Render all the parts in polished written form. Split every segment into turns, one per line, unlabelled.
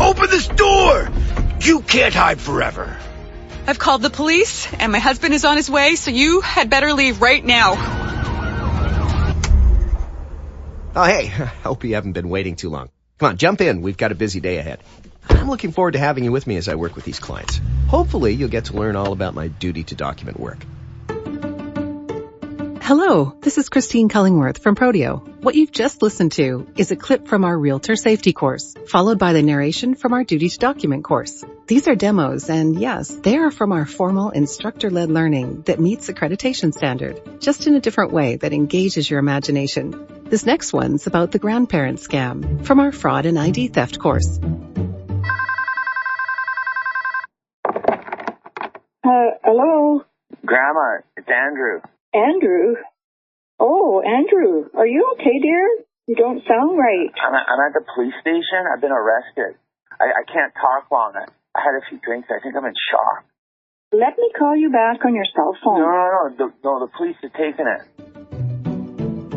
Open this door! You can't hide forever.
I've called the police, and my husband is on his way, so you had better leave right now.
Oh, hey, hope you haven't been waiting too long. Come on, jump in. We've got a busy day ahead. I'm looking forward to having you with me as I work with these clients. Hopefully, you'll get to learn all about my duty to document work.
Hello, this is Christine Cullingworth from ProDio. What you've just listened to is a clip from our Realtor Safety course, followed by the narration from our Duty to Document course. These are demos, and yes, they are from our formal instructor-led learning that meets accreditation standard, just in a different way that engages your imagination. This next one's about the grandparent scam from our Fraud and ID Theft course.
Hello?
Grandma, it's Andrew.
Andrew? Oh, Andrew, are you okay, dear? You don't sound right.
I'm at the police station. I've been arrested. I can't talk long. I had a few drinks. I think I'm in shock.
Let me call you back on your cell phone.
No, the police have taken it.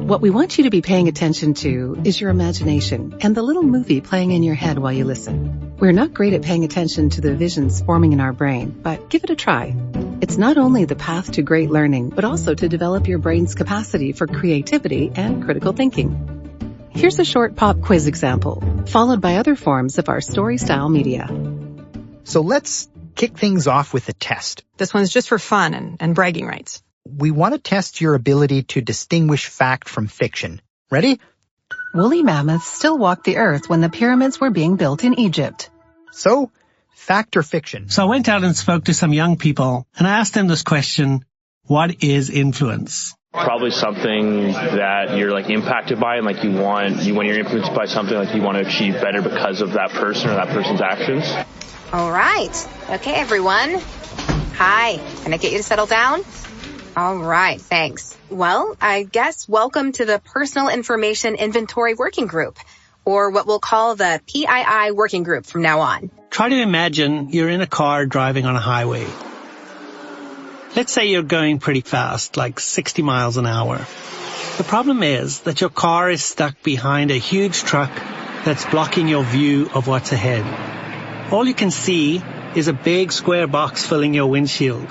What we want you to be paying attention to is your imagination and the little movie playing in your head while you listen. We're not great at paying attention to the visions forming in our brain, but give it a try. It's not only the path to great learning, but also to develop your brain's capacity for creativity and critical thinking. Here's a short pop quiz example, followed by other forms of our StoryStyle media.
So let's kick things off with a test.
This one's just for fun and bragging rights.
We want to test your ability to distinguish fact from fiction. Ready?
Woolly mammoths still walked the earth when the pyramids were being built in Egypt.
So, fact or fiction?
So I went out and spoke to some young people, and I asked them this question: what is influence?
Probably something that you're impacted by, and when you're influenced by something, you want to achieve better because of that person or that person's actions.
All right. Okay, everyone. Hi. Can I get you to settle down? All right. Thanks. Well, I guess welcome to the Personal Information Inventory Working Group, or what we'll call the PII Working Group from now on.
Try to imagine you're in a car driving on a highway. Let's say you're going pretty fast, 60 miles an hour. The problem is that your car is stuck behind a huge truck that's blocking your view of what's ahead. All you can see is a big square box filling your windshield.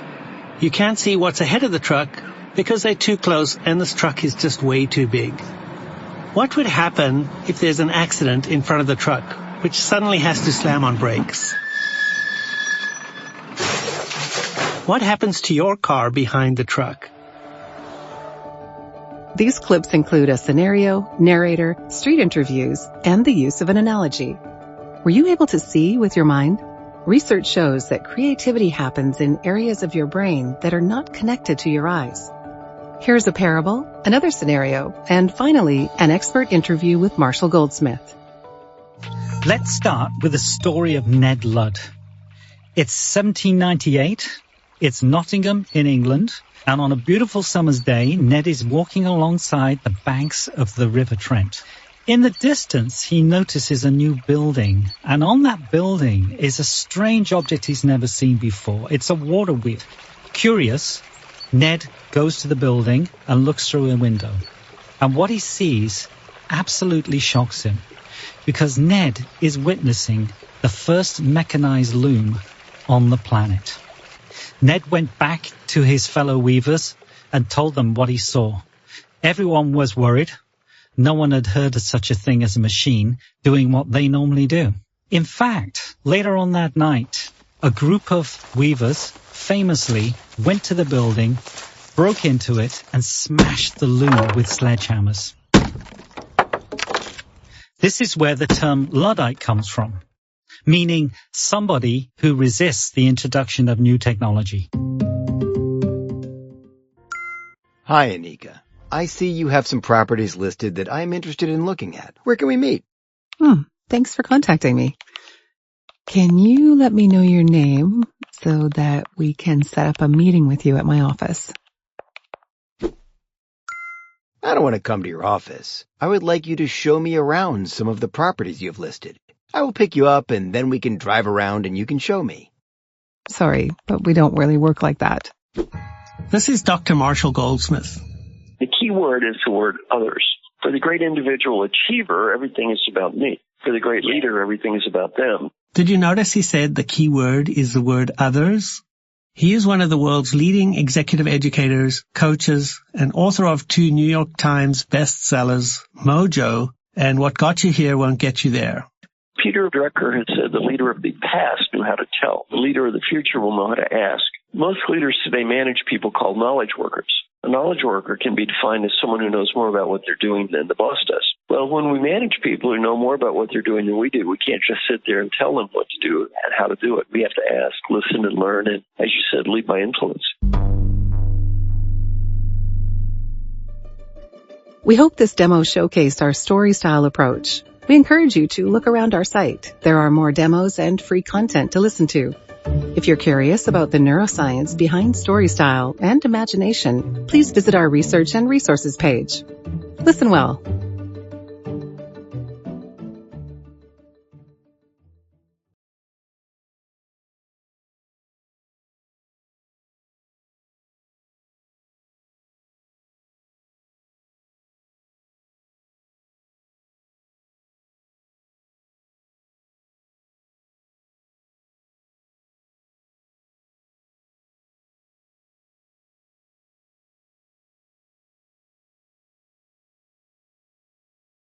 You can't see what's ahead of the truck because they're too close and this truck is just way too big. What would happen if there's an accident in front of the truck, which suddenly has to slam on brakes? What happens to your car behind the truck?
These clips include a scenario, narrator, street interviews, and the use of an analogy. Were you able to see with your mind? Research shows that creativity happens in areas of your brain that are not connected to your eyes. Here's a parable, another scenario, and finally, an expert interview with Marshall Goldsmith.
Let's start with the story of Ned Ludd. It's 1798. It's Nottingham in England. And on a beautiful summer's day, Ned is walking alongside the banks of the River Trent. In the distance, he notices a new building, and on that building is a strange object he's never seen before. It's a water wheel. Curious, Ned goes to the building and looks through a window. And what he sees absolutely shocks him, because Ned is witnessing the first mechanized loom on the planet. Ned went back to his fellow weavers and told them what he saw. Everyone was worried. No one had heard of such a thing as a machine doing what they normally do. In fact, later on that night, a group of weavers famously went to the building, broke into it, and smashed the loom with sledgehammers. This is where the term Luddite comes from, meaning somebody who resists the introduction of new technology.
Hi, Anika. I see you have some properties listed that I'm interested in looking at. Where can we meet?
Thanks for contacting me. Can you let me know your name so that we can set up a meeting with you at my office?
I don't want to come to your office. I would like you to show me around some of the properties you've listed. I will pick you up and then we can drive around and you can show me.
Sorry, but we don't really work like that.
This is Dr. Marshall Goldsmith.
The key word is the word others. For the great individual achiever, everything is about me. For the great leader, everything is about them.
Did you notice he said the key word is the word others? He is one of the world's leading executive educators, coaches, and author of 2 New York Times bestsellers, Mojo and What Got You Here Won't Get You There.
Peter Drucker had said the leader of the past knew how to tell. The leader of the future will know how to ask. Most leaders today manage people called knowledge workers. A knowledge worker can be defined as someone who knows more about what they're doing than the boss does. Well, when we manage people who know more about what they're doing than we do, we can't just sit there and tell them what to do and how to do it. We have to ask, listen, and learn, and, as you said, lead by influence.
We hope this demo showcased our story-style approach. We encourage you to look around our site. There are more demos and free content to listen to. If you're curious about the neuroscience behind StoryStyle and imagination, please visit our research and resources page. Listen well.